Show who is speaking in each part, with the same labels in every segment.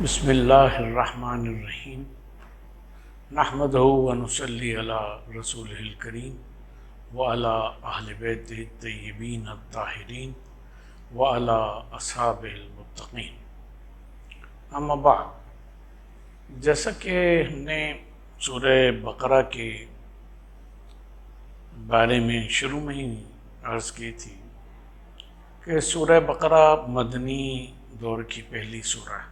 Speaker 1: بسم اللہ الرحمن الرحیم نحمدہ و نصلی علی رسولہ الکریم وعلی اہل بیتہ الطیبین الطاہرین وعلی اصحابہ المتقین۔ اما بعد، جیسا کہ ہم نے سورہ بقرہ کے بارے میں شروع میں ہی عرض کی تھی کہ سورہ بقرہ مدنی دور کی پہلی سورہ ہے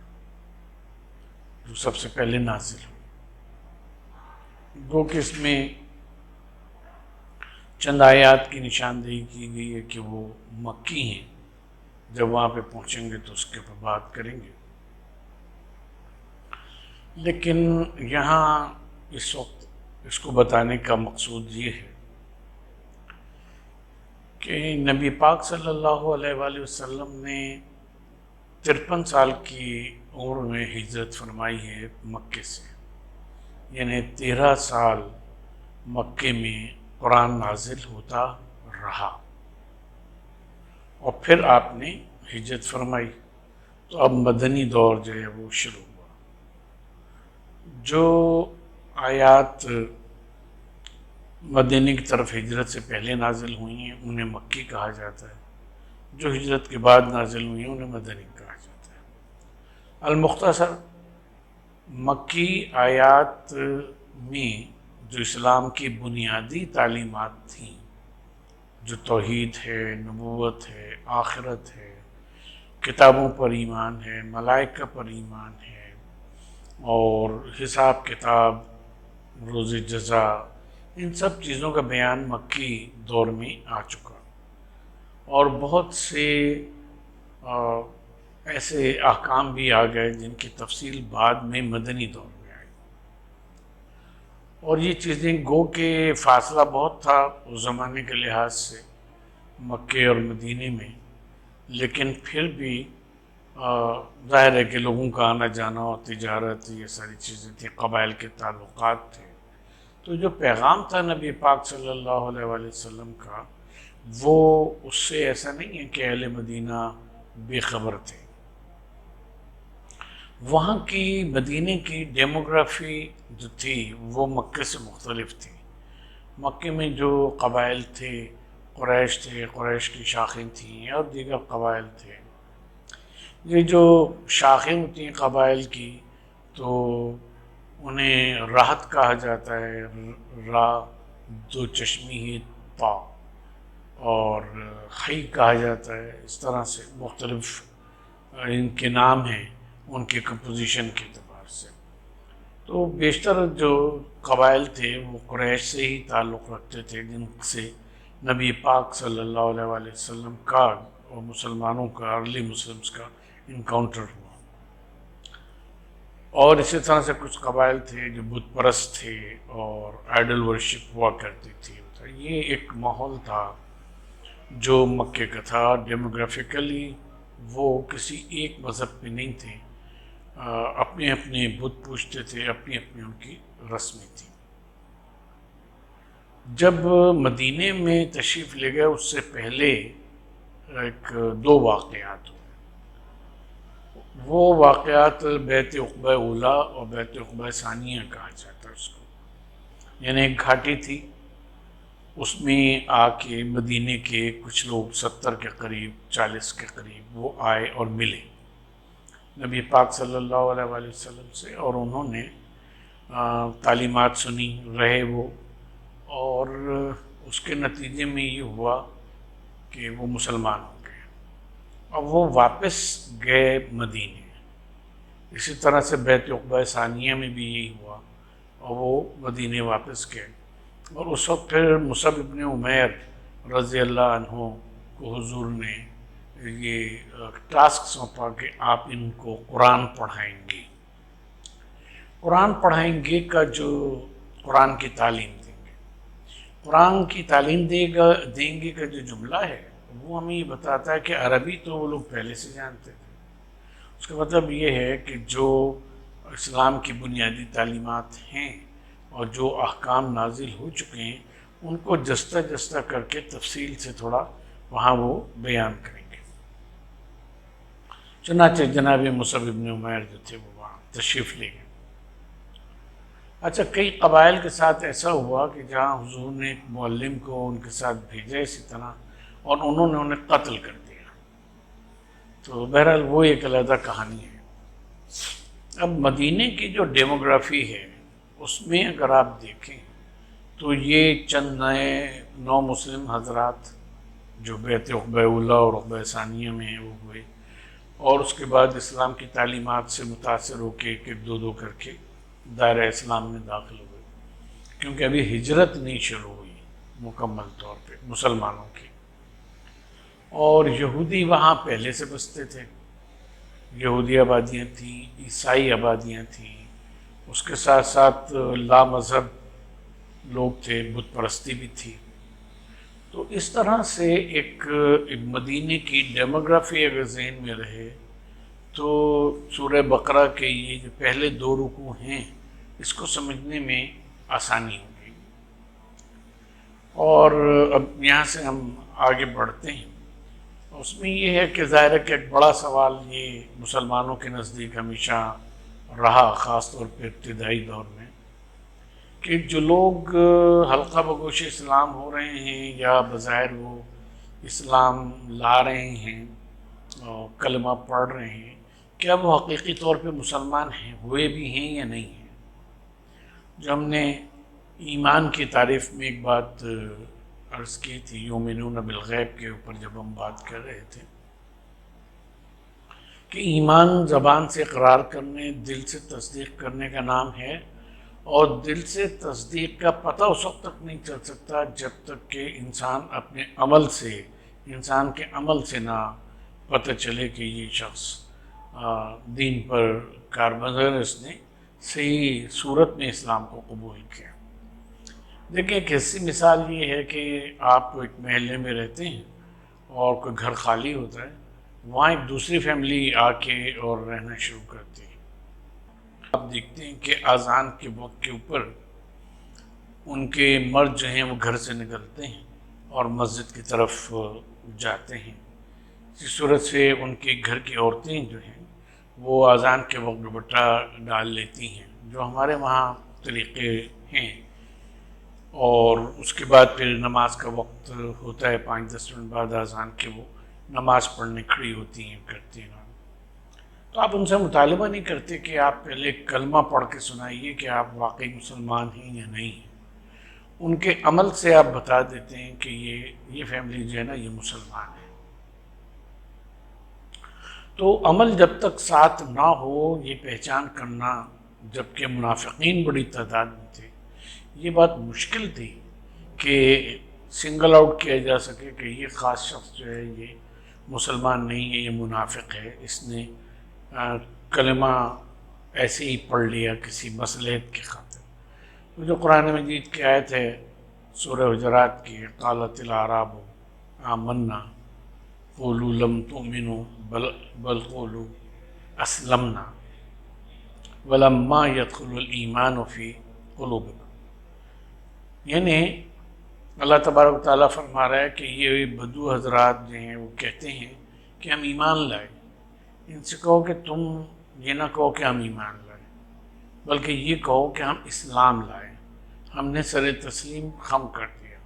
Speaker 1: جو سب سے پہلے نازل ہوئی، گو کہ اس میں چند آیات کی نشاندہی کی گئی ہے کہ وہ مکی ہیں۔ جب وہاں پہ پہنچیں گے تو اس کے اوپر بات کریں گے، لیکن یہاں اس وقت اس کو بتانے کا مقصود یہ ہے کہ نبی پاک صلی اللہ علیہ وآلہ وسلم نے 53 سال کی عمر میں ہجرت فرمائی ہے مکے سے، یعنی 13 سال مکے میں قرآن نازل ہوتا رہا اور پھر آپ نے ہجرت فرمائی، تو اب مدنی دور جو ہے وہ شروع ہوا۔ جو آیات مدینہ کی طرف ہجرت سے پہلے نازل ہوئی ہیں انہیں مکی کہا جاتا ہے، جو ہجرت کے بعد نازل ہوئی ہیں انہیں مدنی کہا جاتا ہے۔ المختصر، مکی آیات میں جو اسلام کی بنیادی تعلیمات تھیں، جو توحید ہے، نبوت ہے، آخرت ہے، کتابوں پر ایمان ہے، ملائکہ پر ایمان ہے، اور حساب کتاب، روز جزا، ان سب چیزوں کا بیان مکی دور میں آ چکا، اور بہت سے ایسے احکام بھی آ گئے جن کی تفصیل بعد میں مدنی دور میں آئی، اور یہ چیزیں گو کہ فاصلہ بہت تھا اس زمانے کے لحاظ سے مکے اور مدینے میں، لیکن پھر بھی ظاہر ہے کہ لوگوں کا آنا جانا اور تجارت، یہ ساری چیزیں تھیں، قبائل کے تعلقات تھے، تو جو پیغام تھا نبی پاک صلی اللہ علیہ وآلہ وسلم کا، وہ اس سے ایسا نہیں ہے کہ اہل مدینہ بے خبر تھے۔ وہاں کی مدینے کی ڈیموگرافی جو تھی وہ مکے سے مختلف تھی۔ مکے میں جو قبائل تھے، قریش تھے، قریش کی شاخیں تھیں اور دیگر قبائل تھے۔ یہ جو شاخیں ہوتی ہیں قبائل کی تو انہیں راحت کہا جاتا ہے، را دو چشمی ہے تا، اور خی کہا جاتا ہے، اس طرح سے مختلف ان کے نام ہیں ان کے کمپوزیشن کے اعتبار سے۔ تو بیشتر جو قبائل تھے وہ قریش سے ہی تعلق رکھتے تھے، جن سے نبی پاک صلی اللہ علیہ وآلہ وسلم کا اور مسلمانوں کا، ارلی مسلمز کا انکاؤنٹر ہوا۔ اور اسی طرح سے کچھ قبائل تھے جو بت پرست تھے اور آئیڈل ورشپ ہوا کرتی تھی۔ یہ ایک ماحول تھا جو مکے کا تھا۔ ڈیموگرافیکلی وہ کسی ایک مذہب پہ نہیں تھے، اپنے اپنے بت پوجتے تھے، اپنی اپنی ان کی رسمیں تھیں۔ جب مدینے میں تشریف لے گئے اس سے پہلے دو واقعات ہوئے۔ وہ واقعات بیت عقبہ اولیٰ اور بیت عقبہ ثانیہ کہا جاتا ہے اس کو، یعنی ایک گھاٹی تھی، اس میں آ کے مدینے کے کچھ لوگ 70 کے قریب، 40 کے قریب وہ آئے اور ملے نبی پاک صلی اللہ علیہ وآلہ وسلم سے، اور انہوں نے تعلیمات سنی، رہے وہ، اور اس کے نتیجے میں یہ ہوا کہ وہ مسلمان ہو گئے، اور وہ واپس گئے مدینے۔ اسی طرح سے بیت عقبہ ثانیہ میں بھی یہی ہوا، اور وہ مدینے واپس گئے، اور اس وقت پھر مصعب ابن عمیر رضی اللہ عنہ کو حضور نے یہ ٹاسک سونپا کہ آپ ان کو قرآن پڑھائیں گے۔ قرآن پڑھائیں گے کا جو قرآن کی تعلیم دیں گے، قرآن کی تعلیم دیں گے کا جو جملہ ہے وہ ہمیں یہ بتاتا ہے کہ عربی تو وہ لوگ پہلے سے جانتے تھے۔ اس کا مطلب یہ ہے کہ جو اسلام کی بنیادی تعلیمات ہیں اور جو احکام نازل ہو چکے ہیں ان کو جستہ جستہ کر کے تفصیل سے تھوڑا وہاں وہ بیان کریں گے۔ چنانچہ جناب مصعب ابن عمیر جو تھے وہ تشریف لے گئے۔ اچھا، کئی قبائل کے ساتھ ایسا ہوا کہ جہاں حضور نے ایک معلم کو ان کے ساتھ بھیجا اسی طرح، اور انہوں نے انہیں قتل کر دیا۔ تو بہرحال وہ ایک علیحدہ کہانی ہے۔ اب مدینے کی جو ڈیموگرافی ہے اس میں اگر آپ دیکھیں تو یہ چند نو مسلم حضرات جو بیعت عقبہ اولیٰ اور عقبہ ثانیہ میں ہیں وہ ہوئے، اور اس کے بعد اسلام کی تعلیمات سے متاثر ہو کے ایک دو دو کر کے دائرہ اسلام میں داخل ہوئے، کیونکہ ابھی ہجرت نہیں شروع ہوئی مکمل طور پہ مسلمانوں کی۔ اور یہودی وہاں پہلے سے بستے تھے، یہودی آبادیاں تھیں، عیسائی آبادیاں تھیں، اس کے ساتھ ساتھ لا مذہب لوگ تھے، بت پرستی بھی تھی۔ تو اس طرح سے ایک مدینے کی ڈیموگرافی اگر ذہن میں رہے تو سورہ بقرہ کے یہ جو پہلے دو رکوع ہیں اس کو سمجھنے میں آسانی ہوگی۔ اور اب یہاں سے ہم آگے بڑھتے ہیں، اس میں یہ ہے کہ ظاہر ہے کہ ایک بڑا سوال یہ مسلمانوں کے نزدیک ہمیشہ رہا، خاص طور پہ ابتدائی دور میں، کہ جو لوگ حلقہ بگوش اسلام ہو رہے ہیں یا بظاہر وہ اسلام لا رہے ہیں اور کلمہ پڑھ رہے ہیں، کیا وہ حقیقی طور پہ مسلمان ہیں، ہوئے بھی ہیں یا نہیں ہیں؟ جو ہم نے ایمان کی تعریف میں ایک بات عرض کی تھی، یؤمنون بالغیب کے اوپر جب ہم بات کر رہے تھے، کہ ایمان زبان سے اقرار کرنے، دل سے تصدیق کرنے کا نام ہے، اور دل سے تصدیق کا پتہ اس وقت تک نہیں چل سکتا جب تک کہ انسان اپنے عمل سے، انسان کے عمل سے نہ پتہ چلے کہ یہ شخص دین پر کاربند، اس نے صحیح صورت میں اسلام کو قبول کیا۔ دیکھیں، ایک حصی مثال یہ ہے کہ آپ ایک محلے میں رہتے ہیں اور کوئی گھر خالی ہوتا ہے، وہاں ایک دوسری فیملی آ کے اور رہنا شروع کرتی ہے۔ آپ دیکھتے ہیں کہ اذان کے وقت کے اوپر ان کے مرد جو ہیں وہ گھر سے نکلتے ہیں اور مسجد کی طرف جاتے ہیں، اس صورت سے ان کے گھر کی عورتیں جو ہیں وہ اذان کے وقت دوپٹہ ڈال لیتی ہیں، جو ہمارے وہاں طریقے ہیں۔ اور اس کے بعد پھر نماز کا وقت ہوتا ہے، 5-10 منٹ بعد اذان کے وہ نماز پڑھنے کھڑی ہوتی ہیں، کرتی ہیں۔ تو آپ ان سے مطالبہ نہیں کرتے کہ آپ پہلے کلمہ پڑھ کے سنائیے کہ آپ واقعی مسلمان ہیں یا نہیں ہیں، ان کے عمل سے آپ بتا دیتے ہیں کہ یہ فیملی جو ہے نا یہ مسلمان ہے۔ تو عمل جب تک ساتھ نہ ہو، یہ پہچان کرنا، جبکہ منافقین بڑی تعداد میں تھے، یہ بات مشکل تھی کہ سنگل آؤٹ کیا جا سکے کہ یہ خاص شخص جو ہے یہ مسلمان نہیں ہے، یہ منافق ہے، اس نے کلمہ ایسے ہی پڑھ لیا کسی مصلحت کی خاطر۔ تو جو قرآن مجید کی آیت ہے سورہ حجرات کی، قالت الاعراب آمنا قولوا لم تؤمنوا بل قولوا اسلمنا ولما يدخل الایمان فی قلوبکم، یعنی اللہ تبارک و تعالیٰ فرما رہا ہے کہ یہ بدو حضرات جو ہیں وہ کہتے ہیں کہ ہم ایمان لائے۔ ان سے کہو کہ تم یہ نہ کہو کہ ہم ایمان لائے، بلکہ یہ کہو کہ ہم اسلام لائے، ہم نے سر تسلیم خم کر دیا،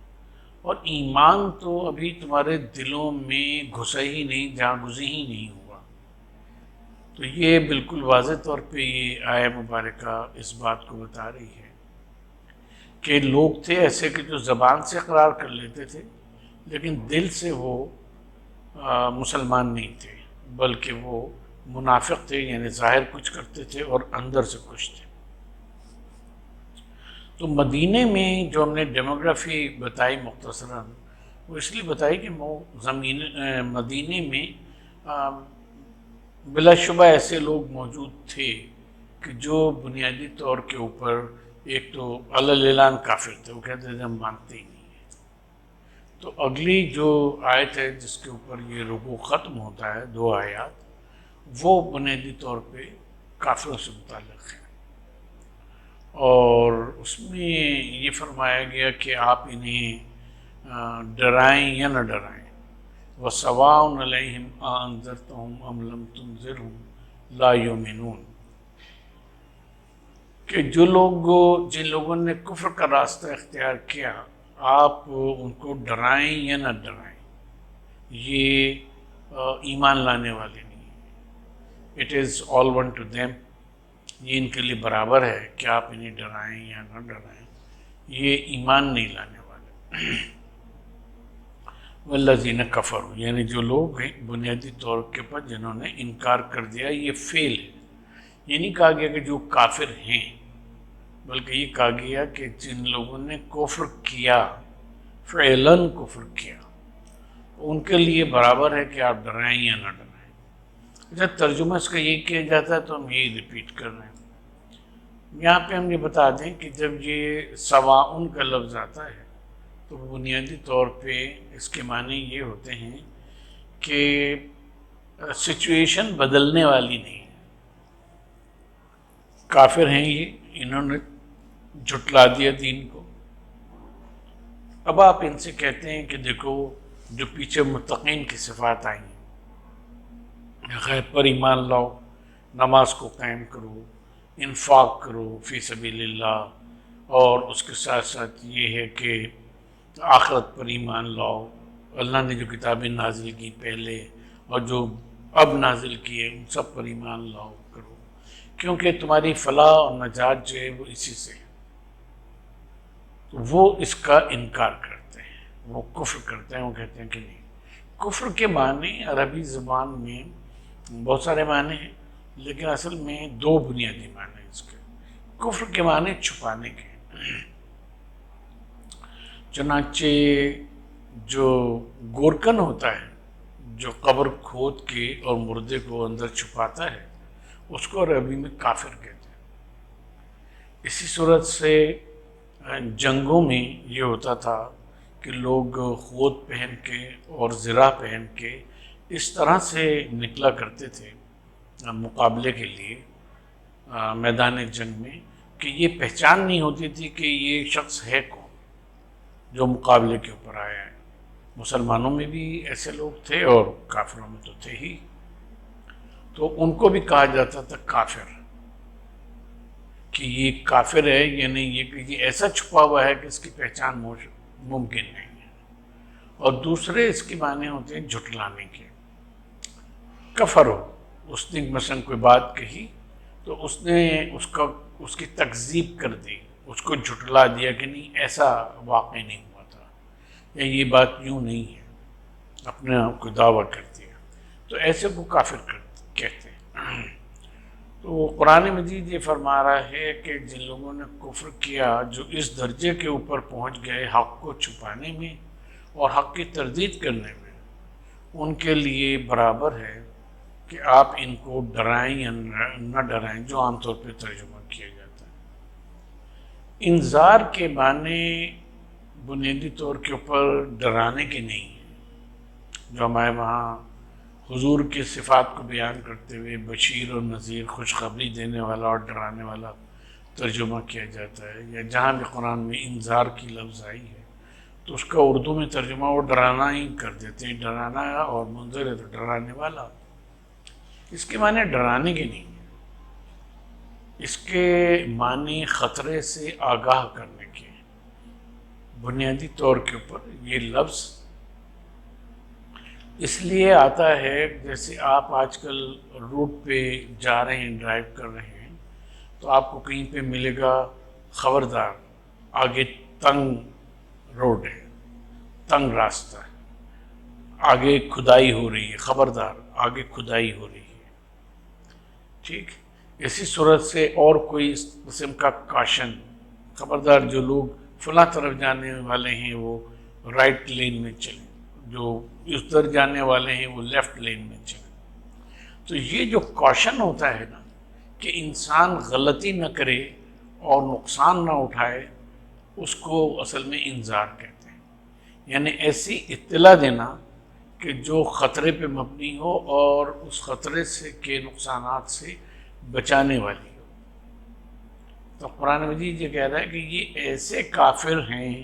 Speaker 1: اور ایمان تو ابھی تمہارے دلوں میں گھسا ہی نہیں، جہاں گزی ہی نہیں ہوا۔ تو یہ بالکل واضح طور پہ یہ آیہ مبارکہ اس بات کو بتا رہی ہے کہ لوگ تھے ایسے کہ جو زبان سے اقرار کر لیتے تھے لیکن دل سے وہ مسلمان نہیں تھے، بلکہ وہ منافق تھے، یعنی ظاہر کچھ کرتے تھے اور اندر سے کچھ تھے۔ تو مدینے میں جو ہم نے ڈیموگرافی بتائی مختصراً، وہ اس لیے بتائی کہ مدینے میں بلا شبہ ایسے لوگ موجود تھے کہ جو بنیادی طور کے اوپر ایک تو علی اعلان کافر تھے، وہ کہتے تھے ہم مانتے ہی نہیں ہیں۔ تو اگلی جو آیت ہے جس کے اوپر یہ رکوع ختم ہوتا ہے، 2 آیات، وہ بنیادی طور پہ کافروں سے متعلق ہے، اور اس میں یہ فرمایا گیا کہ آپ انہیں ڈرائیں یا نہ ڈرائیں، وَسَوَاءٌ عَلَيْهِمْ أَأَنذَرْتَهُمْ أَمْ لَمْ تُنذِرْهُمْ لَا يُؤْمِنُونَ۔ کہ جن لوگوں نے کفر کا راستہ اختیار کیا، آپ ان کو ڈرائیں یا نہ ڈرائیں، یہ ایمان لانے والے نہیں ہیں. It is all one to them. یہ ان کے لیے برابر ہے کہ آپ انہیں ڈرائیں یا نہ ڈرائیں، یہ ایمان نہیں لانے والے. والذین کفروا، یعنی جو لوگ ہیں بنیادی طور کے پر جنہوں نے انکار کر دیا. یہ فعل ہے، یہ نہیں کہا گیا کہ جو کافر ہیں، بلکہ یہ کہا گیا کہ جن لوگوں نے کفر کیا، فعلاً کفر کیا، ان کے لیے برابر ہے کہ آپ ڈرائیں یا نہ ڈرائیں. جب ترجمہ اس کا یہ کیا جاتا ہے تو ہم یہی ریپیٹ کر رہے ہیں. یہاں پہ ہم یہ بتا دیں کہ جب یہ سواء کا لفظ آتا ہے تو بنیادی طور پہ اس کے معنی یہ ہوتے ہیں کہ سچویشن بدلنے والی نہیں ہے. کافر ہیں یہ، انہوں نے جھٹلا دیا دین کو. اب آپ ان سے کہتے ہیں کہ دیکھو جو پیچھے متقین کی صفات آئی ہیں، غیب پر ایمان لاؤ، نماز کو قائم کرو، انفاق کرو فی سبیل اللہ، اور اس کے ساتھ ساتھ یہ ہے کہ آخرت پر ایمان لاؤ، اللہ نے جو کتابیں نازل کی پہلے اور جو اب نازل کی ہے ان سب پر ایمان لاؤ کرو، کیونکہ تمہاری فلاح اور نجات جو ہے وہ اسی سے ہے. تو وہ اس کا انکار کرتے ہیں، وہ کفر کرتے ہیں. وہ کہتے ہیں کہ نہیں، کفر کے معنی عربی زبان میں بہت سارے معنی ہیں، لیکن اصل میں دو بنیادی معنی ہیں اس کے. کفر کے معنی چھپانے کے. چنانچہ جو گورکن ہوتا ہے جو قبر کھود کے اور مردے کو اندر چھپاتا ہے، اس کو عربی میں کافر کہتے ہیں. اسی صورت سے جنگوں میں یہ ہوتا تھا کہ لوگ خود پہن کے اور زرہ پہن کے اس طرح سے نکلا کرتے تھے مقابلے کے لیے میدان جنگ میں کہ یہ پہچان نہیں ہوتی تھی کہ یہ شخص ہے کون جو مقابلے کے اوپر آیا ہے. مسلمانوں میں بھی ایسے لوگ تھے اور کافروں میں تو تھے ہی. تو ان کو بھی کہا جاتا تھا کافر، کہ یہ کافر ہے، یعنی یہ ایسا چھپا ہوا ہے کہ اس کی پہچان ممکن نہیں ہے. اور دوسرے اس کے معنی ہوتے ہیں جھٹلانے کے. کفر ہو، اس نے مثلا کوئی بات کہی تو اس نے اس کی تکذیب کر دی، اس کو جھٹلا دیا کہ نہیں ایسا واقع نہیں ہوا تھا، یا یہ بات یوں نہیں ہے، اپنے آپ کو دعویٰ کر دیا. تو ایسے کو کافر کہتے ہیں. تو قرآن مجید یہ فرما رہا ہے کہ جن لوگوں نے کفر کیا، جو اس درجے کے اوپر پہنچ گئے حق کو چھپانے میں اور حق کی تردید کرنے میں، ان کے لیے برابر ہے کہ آپ ان کو ڈرائیں یا نہ ڈرائیں، جو عام طور پہ ترجمہ کیا جاتا ہے. انذار کے معنی بنیادی طور کے اوپر ڈرانے کے نہیں ہیں، جو ہمارے وہاں حضور کی صفات کو بیان کرتے ہوئے بشیر اور نذیر، خوشخبری دینے والا اور ڈرانے والا ترجمہ کیا جاتا ہے. یا جہاں بھی قرآن میں انذار کی لفظ آئی ہے تو اس کا اردو میں ترجمہ وہ ڈرانا ہی کر دیتے ہیں. ڈرانا اور منذر ہے تو ڈرانے والا. اس کے معنی ڈرانے کے نہیں ہیں، اس کے معنی خطرے سے آگاہ کرنے کے. بنیادی طور کے اوپر یہ لفظ اس لیے آتا ہے، جیسے آپ آج کل روڈ پہ جا رہے ہیں، ڈرائیو کر رہے ہیں، تو آپ کو کہیں پہ ملے گا خبردار آگے تنگ روڈ ہے، تنگ راستہ ہے، آگے کھدائی ہو رہی ہے، خبردار آگے کھدائی ہو رہی ہے. ٹھیک، اسی صورت سے اور کوئی اس قسم کا کاشن، خبردار جو لوگ فلاں طرف جانے والے ہیں وہ رائٹ لین میں چلیں، جو اس طرف جانے والے ہیں وہ لیفٹ لین میں چلیں. تو یہ جو کاشن ہوتا ہے نا، کہ انسان غلطی نہ کرے اور نقصان نہ اٹھائے، اس کو اصل میں انذار کہتے ہیں. یعنی ایسی اطلاع دینا کہ جو خطرے پہ مبنی ہو اور اس خطرے سے کے نقصانات سے بچانے والی ہو. تو قرآن مجید یہ کہہ رہا ہے کہ یہ ایسے کافر ہیں،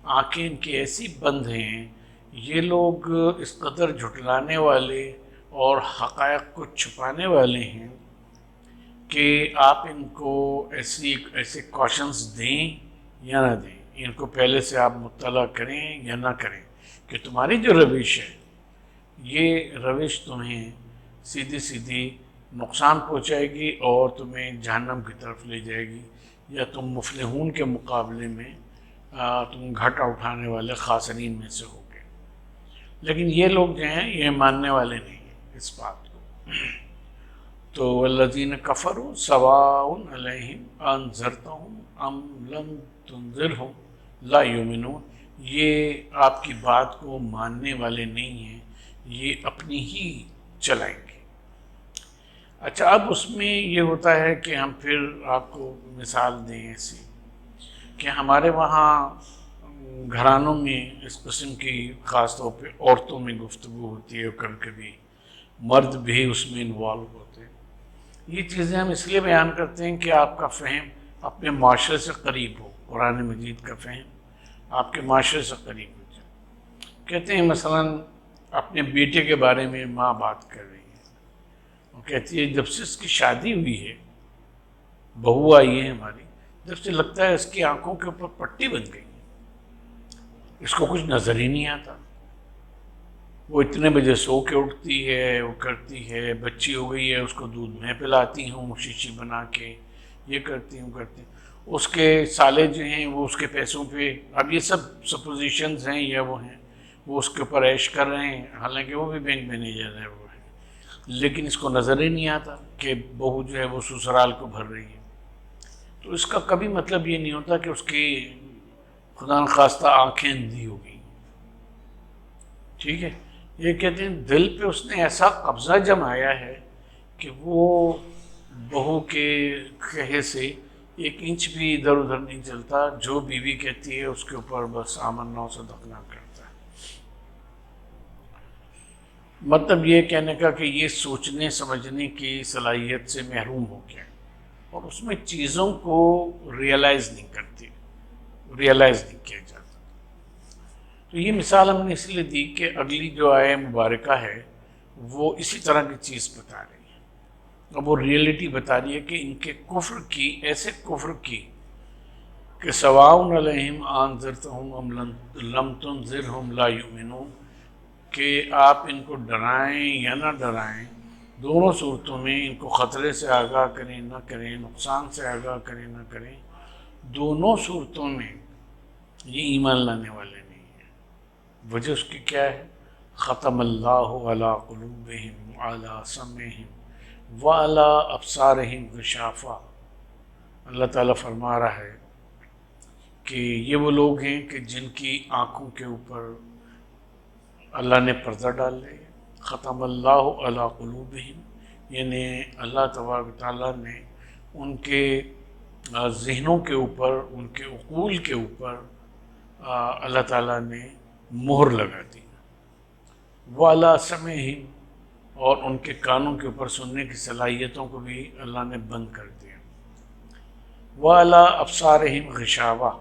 Speaker 1: آنکھیں ان کی ایسی بند ہیں، یہ لوگ اس قدر جھٹلانے والے اور حقائق کو چھپانے والے ہیں کہ آپ ان کو ایسے کوشچنس دیں یا نہ دیں، ان کو پہلے سے آپ مطلع کریں یا نہ کریں کہ تمہاری جو روش ہے یہ روش تمہیں سیدھی سیدھی نقصان پہنچائے گی اور تمہیں جہنم کی طرف لے جائے گی، یا تم مفلحون کے مقابلے میں تم گھاٹا اٹھانے والے خاسرین میں سے ہوگے۔ لیکن یہ لوگ جو ہیں یہ ماننے والے نہیں ہیں اس بات کو۔ تو والذین کفروا سواء علیہم انذرتہم ام لم تنذرہم لا یؤمنون، یہ آپ کی بات کو ماننے والے نہیں ہیں، یہ اپنی ہی چلائیں گے۔ اچھا، اب اس میں یہ ہوتا ہے کہ ہم پھر آپ کو مثال دیں ایسی کہ ہمارے وہاں گھرانوں میں اس قسم کی خاص طور پہ عورتوں میں گفتگو ہوتی ہے، اور کبھی کبھی مرد بھی اس میں انوالو ہوتے ہیں۔ یہ چیزیں ہم اس لیے بیان کرتے ہیں کہ آپ کا فہم اپنے معاشرے سے قریب ہو، قرآن مجید کا فہم آپ کے معاشرے سے قریب ہو جائے۔ کہتے ہیں مثلاً اپنے بیٹے کے بارے میں ماں بات کر رہی ہے، وہ کہتی ہے جب سے اس کی شادی ہوئی ہے، بہو آئی ہے ہماری، جب سے لگتا ہے اس کی آنکھوں کے اوپر پٹی بن گئی ہے، اس کو کچھ نظر ہی نہیں آتا، وہ اتنے بجے سو کے اٹھتی ہے، وہ کرتی ہے، بچی ہو گئی ہے اس کو دودھ میں پلاتی ہوں شیشی بنا کے، یہ کرتی ہوں اس کے سالے جو ہیں وہ اس کے پیسوں پہ، اب یہ سب سپوزیشنز ہیں یا وہ ہیں، وہ اس کے اوپر عیش کر رہے ہیں، حالانکہ وہ بھی بینک مینیجر ہے وہ ہے، لیکن اس کو نظر ہی نہیں آتا کہ بہو جو ہے وہ سسرال کو بھر رہی ہے۔ تو اس کا کبھی مطلب یہ نہیں ہوتا کہ اس کی خدا نخواستہ آنکھیں اندھی ہو گئی، ٹھیک ہے۔ یہ کہتے ہیں دل پہ اس نے ایسا قبضہ جمایا ہے کہ وہ بہو کے کہے سے 1 انچ بھی ادھر ادھر نہیں چلتا، جو بیوی کہتی ہے اس کے اوپر بس آمنا و صدقنا کرتا ہے۔ مطلب یہ کہنے کا کہ یہ سوچنے سمجھنے کی صلاحیت سے محروم ہو گیا اور اس میں چیزوں کو ریئلائز نہیں کیا جاتا۔ تو یہ مثال ہم نے اس لیے دی کہ اگلی جو آیہ مبارکہ ہے وہ اسی طرح کی چیز بتا رہی ہے، اب وہ ریئلٹی بتا رہی ہے کہ ان کے کفر کی، ایسے کفر کی کہ سواء علیہم انذرتہم ام لم تنذرہم لا یؤمنون، کہ آپ ان کو ڈرائیں یا نہ ڈرائیں، دونوں صورتوں میں ان کو خطرے سے آگاہ کریں نہ کریں، نقصان سے آگاہ کریں نہ کریں، دونوں صورتوں میں یہ ایمان لانے والے نہیں ہیں۔ وجہ اس کی کیا ہے؟ ختم اللہ علی قلوبہم وعلی سمعہم وعلی ابصارہم غشاوہ۔ اللہ تعالیٰ فرما رہا ہے کہ یہ وہ لوگ ہیں کہ جن کی آنکھوں کے اوپر اللہ نے پردہ ڈال لیا۔ ختم اللہ علی قلوبہم یعنی اللہ تبارک تعالیٰ نے ان کے ذہنوں کے اوپر، ان کے عقول کے اوپر اللہ تعالیٰ نے مہر لگا دی۔ وعلی سمعہم اور ان کے کانوں کے اوپر سننے کی صلاحیتوں کو بھی اللہ نے بند کر دیا۔ وعلی ابصارہم غشاوہ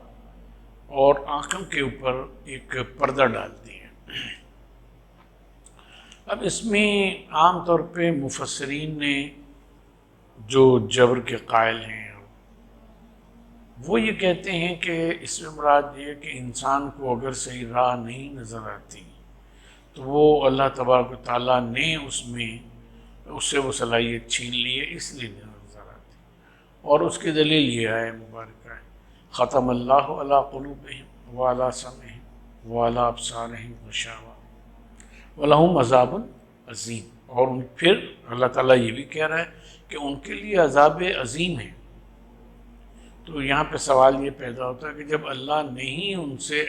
Speaker 1: اور آنکھوں کے اوپر ایک پردہ ڈال دیا۔ اب اس میں عام طور پہ مفسرین نے جو جبر کے قائل ہیں وہ یہ کہتے ہیں کہ اس میں مراد یہ ہے کہ انسان کو اگر صحیح راہ نہیں نظر آتی تو وہ اللہ تبارک و تعالیٰ نے اس سے وہ صلاحیت چھین لی ہے، اس لیے نہیں نظر آتی، اور اس کی دلیل یہ ہے مبارکہ ہے ختم اللہ علی قلوبہم وعلی سمعہم وعلی ابصارہم غشاوہ وَلَهُمْ عَذَابٌ عظیم، اور پھر اللہ تعالیٰ یہ بھی کہہ رہا ہے کہ ان کے لیے عذاب عظیم ہے۔ تو یہاں پہ سوال یہ پیدا ہوتا ہے کہ جب اللہ نے ہی ان سے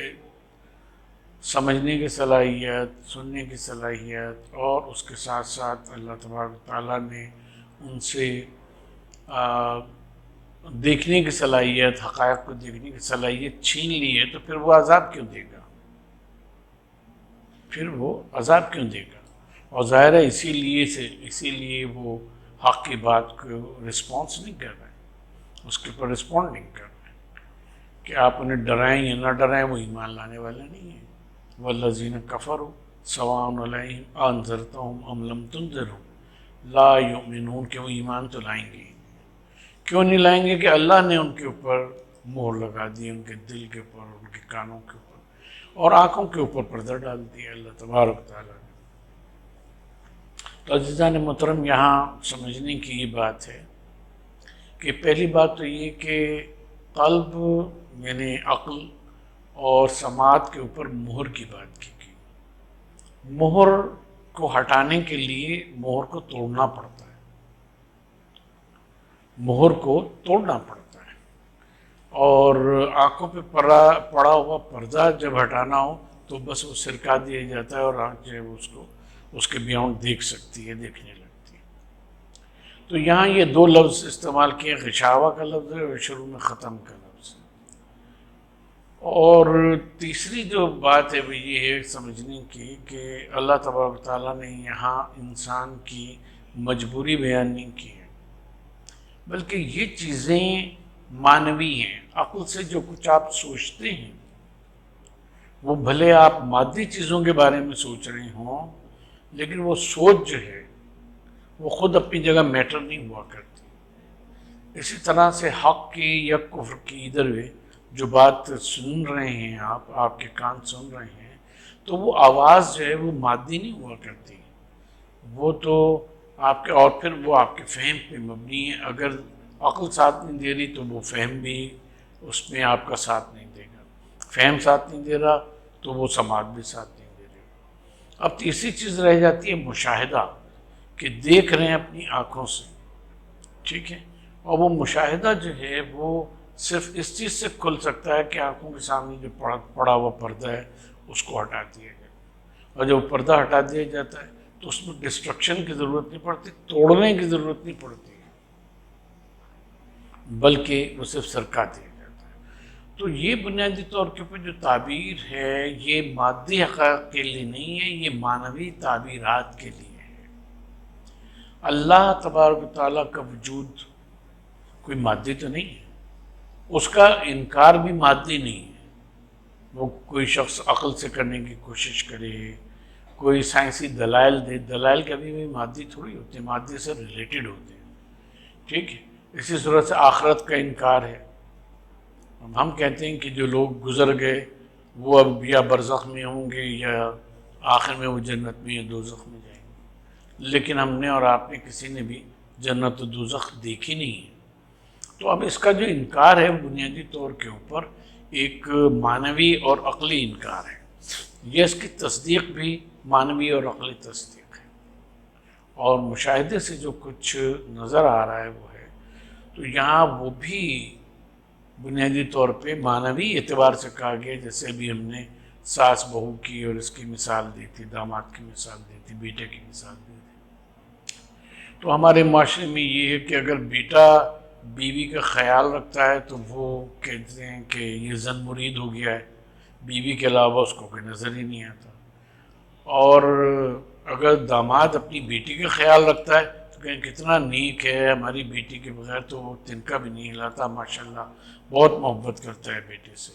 Speaker 1: سمجھنے کی صلاحیت، سننے کی صلاحیت، اور اس کے ساتھ ساتھ اللہ تبارک تعالیٰ نے ان سے دیکھنے کی صلاحیت، حقائق کو دیکھنے کی صلاحیت چھین لی ہے، تو پھر وہ عذاب کیوں دے گا؟ پھر وہ عذاب کیوں دے گا؟ اور ظاہر ہے اسی لیے وہ حق کی بات کو رسپانس نہیں کر رہے، اس کے اوپر رسپونڈ نہیں کر رہے کہ آپ انہیں ڈرائیں یا نہ ڈرائیں، وہ ایمان لانے والے نہیں ہیں۔ والذین کفروا سواء علیہم انذرتہم ام لم تنذرہم لا یؤمنون، کہ وہ ایمان تو لائیں گے، کیوں نہیں لائیں گے؟ کہ اللہ نے ان کے اوپر مہر لگا دی، ان کے دل کے اوپر، ان کے کانوں کے اوپر اور آنکھوں کے اوپر پردہ ڈال دیا اللہ تبارک و تعالیٰ نے۔ تو عزیزان محترم، یہاں سمجھنے کی یہ بات ہے کہ پہلی بات تو یہ کہ قلب یعنی عقل اور سماعت کے اوپر مہر کی بات کی گئی۔ مہر کو ہٹانے کے لیے مہر کو توڑنا پڑتا ہے، مہر کو توڑنا پڑتا ہے، اور آنکھوں پہ پڑا ہوا پردہ جب ہٹانا ہو تو بس وہ سرکا دیا جاتا ہے اور آنکھ جو ہے اس کو اس کے بیاونڈ دیکھ سکتی ہے، دیکھنے لگتی ہے۔ تو یہاں یہ دو لفظ استعمال کیے، غشاوہ کا لفظ ہے اور شروع میں ختم کا لفظ ہے۔ اور تیسری جو بات ہے وہ یہ ہے سمجھنے کی کہ اللہ تبارک و تعالیٰ نے یہاں انسان کی مجبوری بیان نہیں کی ہے، بلکہ یہ چیزیں معنوی ہیں۔ عقل سے جو کچھ آپ سوچتے ہیں وہ بھلے آپ مادی چیزوں کے بارے میں سوچ رہے ہوں، لیکن وہ سوچ جو ہے وہ خود اپنی جگہ میٹر نہیں ہوا کرتی۔ اسی طرح سے حق کی یا کفر کی ادھر جو بات سن رہے ہیں آپ کے کان سن رہے ہیں، تو وہ آواز جو ہے وہ مادی نہیں ہوا کرتی، وہ تو آپ کے، اور پھر وہ آپ کے فہم پہ مبنی ہے۔ اگر عقل ساتھ نہیں دے رہی تو وہ فہم بھی اس میں آپ کا ساتھ نہیں دے گا، فہم ساتھ نہیں دے رہا تو وہ سماعت بھی ساتھ نہیں دے رہی۔ اب تیسری چیز رہ جاتی ہے مشاہدہ، کہ دیکھ رہے ہیں اپنی آنکھوں سے، ٹھیک ہے، اور وہ مشاہدہ جو ہے وہ صرف اس چیز سے کھل سکتا ہے کہ آنکھوں کے سامنے جو پڑا ہوا پردہ ہے اس کو ہٹا دیا جائے، اور جب پردہ ہٹا دیا جاتا ہے تو اس میں ڈسٹرکشن کی ضرورت نہیں پڑتی، توڑنے کی ضرورت نہیں پڑتی، بلکہ وہ صرف سرکا دیا جاتا ہے۔ تو یہ بنیادی طور کے اوپر جو تعبیر ہے یہ مادی حقائق کے لیے نہیں ہے، یہ معنوی تعبیرات کے لیے ہے۔ اللہ تبارک و تعالیٰ کا وجود کوئی مادی تو نہیں ہے، اس کا انکار بھی مادی نہیں ہے۔ وہ کوئی شخص عقل سے کرنے کی کوشش کرے، کوئی سائنسی دلائل دے، دلائل کبھی بھی مادی تھوڑی ہوتے ہیں، مادی سے ریلیٹڈ ہوتے ہیں، ٹھیک ہے۔ اسی صورت سے آخرت کا انکار ہے۔ ہم کہتے ہیں کہ جو لوگ گزر گئے وہ اب یا برزخ میں ہوں گے یا آخر میں وہ جنت میں یا دوزخ میں جائیں گے، لیکن ہم نے اور آپ نے کسی نے بھی جنت و دوزخ دیکھی نہیں ہے۔ تو اب اس کا جو انکار ہے بنیادی طور کے اوپر ایک معنوی اور عقلی انکار ہے، یہ اس کی تصدیق بھی معنوی اور عقلی تصدیق ہے، اور مشاہدے سے جو کچھ نظر آ رہا ہے وہ ہے، تو یہاں وہ بھی بنیادی طور پہ معنوی اعتبار سے کہا گیا، جیسے ابھی ہم نے ساس بہو کی اور اس کی مثال دی تھی، داماد کی مثال دی تھی، بیٹے کی مثال دی تھی۔ تو ہمارے معاشرے میں یہ ہے کہ اگر بیٹا بیوی کا خیال رکھتا ہے تو وہ کہتے ہیں کہ یہ زن مرید ہو گیا ہے، بیوی کے علاوہ اس کو کوئی نظر ہی نہیں آتا، اور اگر داماد اپنی بیٹی کا خیال رکھتا ہے تو کہیں کتنا نیک ہے، ہماری بیٹی کے بغیر تو وہ تنکا بھی نہیں ہلاتا، ماشاءاللہ بہت محبت کرتا ہے بیٹے سے۔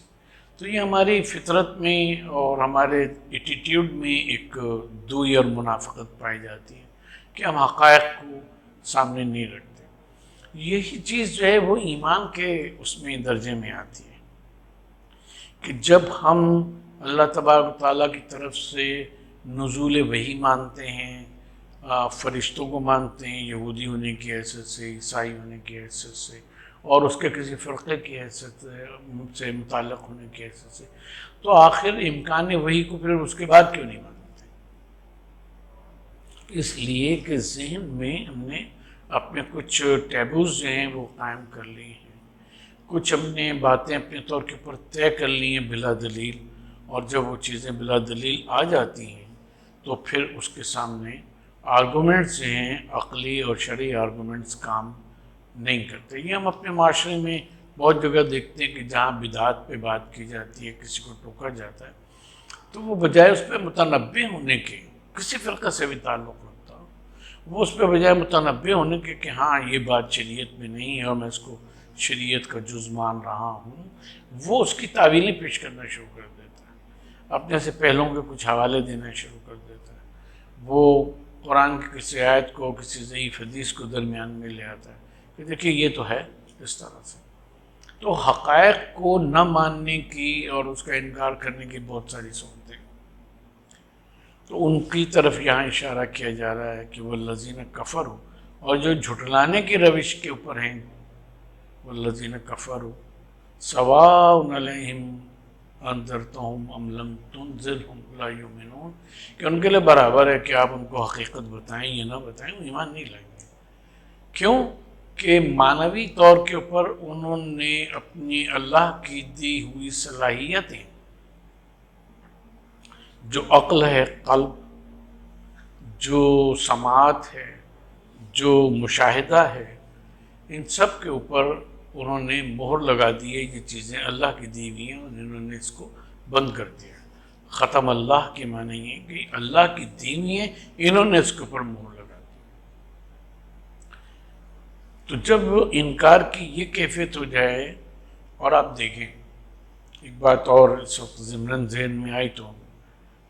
Speaker 1: تو یہ ہماری فطرت میں اور ہمارے ایٹیٹیوڈ میں ایک دوئی اور منافقت پائی جاتی ہے کہ ہم حقائق کو سامنے نہیں رکھتے۔ یہی چیز جو ہے وہ ایمان کے اس میں درجے میں آتی ہے کہ جب ہم اللہ تبارک و تعالیٰ کی طرف سے نزول وحی مانتے ہیں، فرشتوں کو مانتے ہیں یہودی ہونے کی حیثیت سے، عیسائی ہونے کی حیثیت سے، اور اس کے کسی فرقے کی حیثیت سے متعلق ہونے کی حیثیت سے، تو آخر امکان وحی کو پھر اس کے بعد کیوں نہیں مانتے؟ اس لیے کہ ذہن میں ہم نے اپنے کچھ ٹیبوز جو ہیں وہ قائم کر لی ہیں، کچھ ہم نے باتیں اپنے طور کے اوپر طے کر لی ہیں بلا دلیل، اور جب وہ چیزیں بلا دلیل آ جاتی ہیں تو پھر اس کے سامنے آرگومنٹس جو ہیں عقلی اور شرعی آرگومنٹس کام نہیں کرتے۔ یہ ہم اپنے معاشرے میں بہت جگہ دیکھتے ہیں کہ جہاں بدعات پہ بات کی جاتی ہے، کسی کو ٹوکا جاتا ہے، تو وہ بجائے اس پہ متنبع ہونے کے، کسی فرقہ سے بھی تعلق رکھتا ہو، وہ اس پہ بجائے متنبع ہونے کے کہ ہاں یہ بات شریعت میں نہیں ہے اور میں اس کو شریعت کا جز مان رہا ہوں، وہ اس کی تعویلیں پیش کرنا شروع کر دیتا ہے، اپنے سے پہلوں کے کچھ حوالے دینا شروع کر دیتا ہے، وہ قرآن کی کسی آیت کو، کسی ضعیف حدیث کو درمیان میں لے آتا ہے کہ دیکھیے یہ تو ہے اس طرح سے۔ تو حقائق کو نہ ماننے کی اور اس کا انکار کرنے کی بہت ساری صورتیں، تو ان کی طرف یہاں اشارہ کیا جا رہا ہے کہ والذین کفروا، اور جو جھٹلانے کی روش کے اوپر ہیں، والذین کفروا سواء علیہم انذرتہم ام لم تنذرہم لا یؤمنون، کہ ان کے لیے برابر ہے کہ آپ ان کو حقیقت بتائیں یا نہ بتائیں، وہ ایمان نہیں لائیں گے۔ کیوں کہ معنوی طور کے اوپر انہوں نے اپنی اللہ کی دی ہوئی صلاحیتیں، جو عقل ہے، قلب، جو سماعت ہے، جو مشاہدہ ہے، ان سب کے اوپر انہوں نے مہر لگا دی ہے۔ یہ چیزیں اللہ کی دی ہوئی ہیں اور انہوں نے اس کو بند کر دیا۔ ختم اللہ کے معنی یہ کہ اللہ کی دی ہوئی ہیں، انہوں نے اس کے اوپر مہر لگا دی۔ تو جب انکار کی یہ کیفیت ہو جائے، اور آپ دیکھیں ایک بات اور اس وقت ضمن ذہن میں آئی تو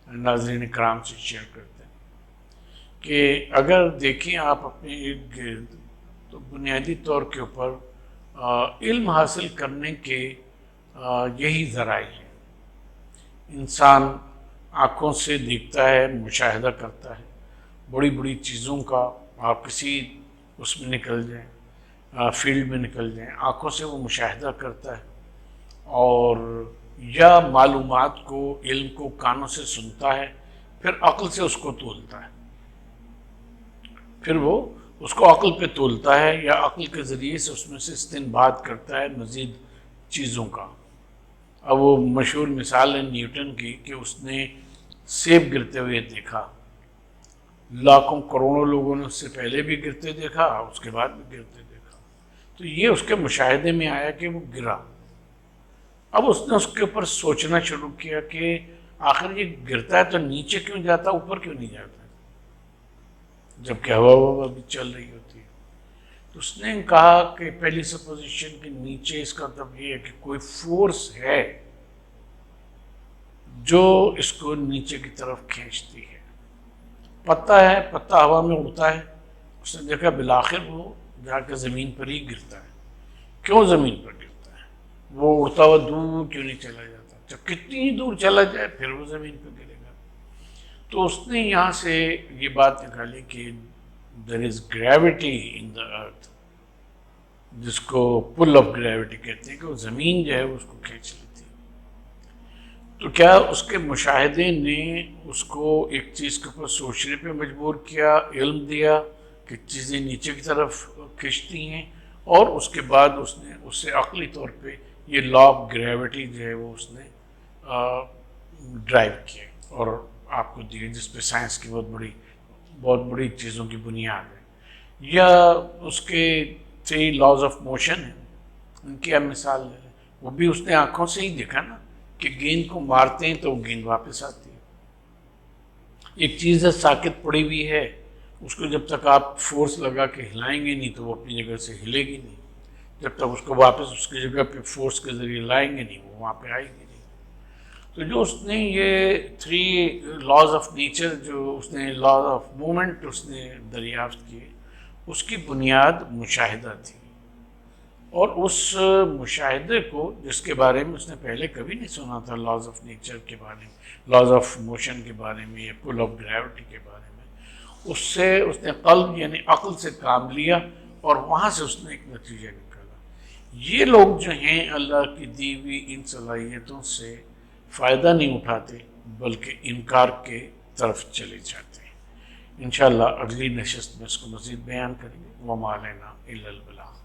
Speaker 1: ناظرین کرام سے شیئر کرتے ہیں کہ اگر دیکھیں آپ اپنے ارد گرد، تو بنیادی طور کے اوپر علم حاصل کرنے کے یہی ذرائع ہیں۔ انسان آنکھوں سے دیکھتا ہے، مشاہدہ کرتا ہے بڑی بڑی چیزوں کا، آپ کسی اس میں نکل جائیں، فیلڈ میں نکل جائیں، آنکھوں سے وہ مشاہدہ کرتا ہے، اور یا معلومات کو، علم کو کانوں سے سنتا ہے، پھر عقل سے اس کو تولتا ہے، پھر وہ اس کو عقل پہ تولتا ہے، یا عقل کے ذریعے سے اس میں سے استنباط کرتا ہے مزید چیزوں کا۔ اب وہ مشہور مثال ہے نیوٹن کی کہ اس نے سیب گرتے ہوئے دیکھا، لاکھوں کروڑوں لوگوں نے اس سے پہلے بھی گرتے دیکھا، اس کے بعد بھی گرتے دیکھا، تو یہ اس کے مشاہدے میں آیا کہ وہ گرا۔ اب اس نے اس کے اوپر سوچنا شروع کیا کہ آخر یہ گرتا ہے تو نیچے کیوں جاتا، اوپر کیوں نہیں جاتا، جبکہ ہوا بھی چل رہی ہوتی ہے۔ تو اس نے کہا کہ پہلی سپوزیشن کے نیچے، اس کا مطلب یہ ہے کہ کوئی فورس ہے جو اس کو نیچے کی طرف کھینچتی ہے۔ پتا ہے، پتا ہوا میں اڑتا ہے، اس نے دیکھا بالآخر وہ جا کے زمین پر ہی گرتا ہے۔ کیوں زمین پر گرتا ہے؟ وہ اڑتا ہوا دور کیوں نہیں چلا جاتا؟ جب کتنی ہی دور چلا جائے پھر وہ زمین پہ گرے گا۔ تو اس نے یہاں سے یہ بات نکالی کہ there is gravity in the earth، جس کو pull of gravity کہتے ہیں، کہ وہ زمین جو ہے اس کو کھینچ لیتی ہے۔ تو کیا اس کے مشاہدے نے اس کو ایک چیز کے اوپر سوچنے پہ مجبور کیا، علم دیا کہ چیزیں نیچے کی طرف کھینچتی ہیں، اور اس کے بعد اس نے اس سے عقلی طور پہ یہ لا آف گریوٹی جو ہے وہ اس نے ڈرائیو کیا اور آپ کو دیے، جس پہ سائنس کی بہت بڑی چیزوں کی بنیاد ہے۔ یا اس کے 3 لاز آف موشن ہیں، ان کی اب مثال لے لیں، وہ بھی اس نے آنکھوں سے ہی دیکھا نا کہ گیند کو مارتے ہیں تو وہ گیند واپس آتی ہے۔ ایک چیز ہے ساکت پڑی ہوئی ہے، اس کو جب تک آپ فورس لگا کے ہلائیں گے نہیں تو وہ اپنی جگہ سے ہلے گی نہیں، جب تک اس کو واپس اس کی جگہ پہ فورس کے ذریعے لائیں گے نہیں وہ وہاں پہ آئے گی نہیں۔ تو جو اس نے یہ 3 لاز آف نیچر، جو اس نے لاز آف مومنٹ اس نے دریافت کیے، اس کی بنیاد مشاہدہ تھی، اور اس مشاہدے کو جس کے بارے میں اس نے پہلے کبھی نہیں سنا تھا، لاز آف نیچر کے بارے میں، لاز آف موشن کے بارے میں، یا پل آف گریوٹی کے بارے میں، اس سے اس نے قلب یعنی عقل سے کام لیا، اور وہاں سے اس نے ایک نتیجہ نکالا۔ یہ لوگ جو ہیں اللہ کی دی ہوئی ان صلاحیتوں سے فائدہ نہیں اٹھاتے، بلکہ انکار کے طرف چلے جاتے ہیں۔ انشاءاللہ اگلی نشست میں اس کو مزید بیان کریں گے۔ وَمَا عَلَيْنَا إِلَّا الْبَلَاغُ۔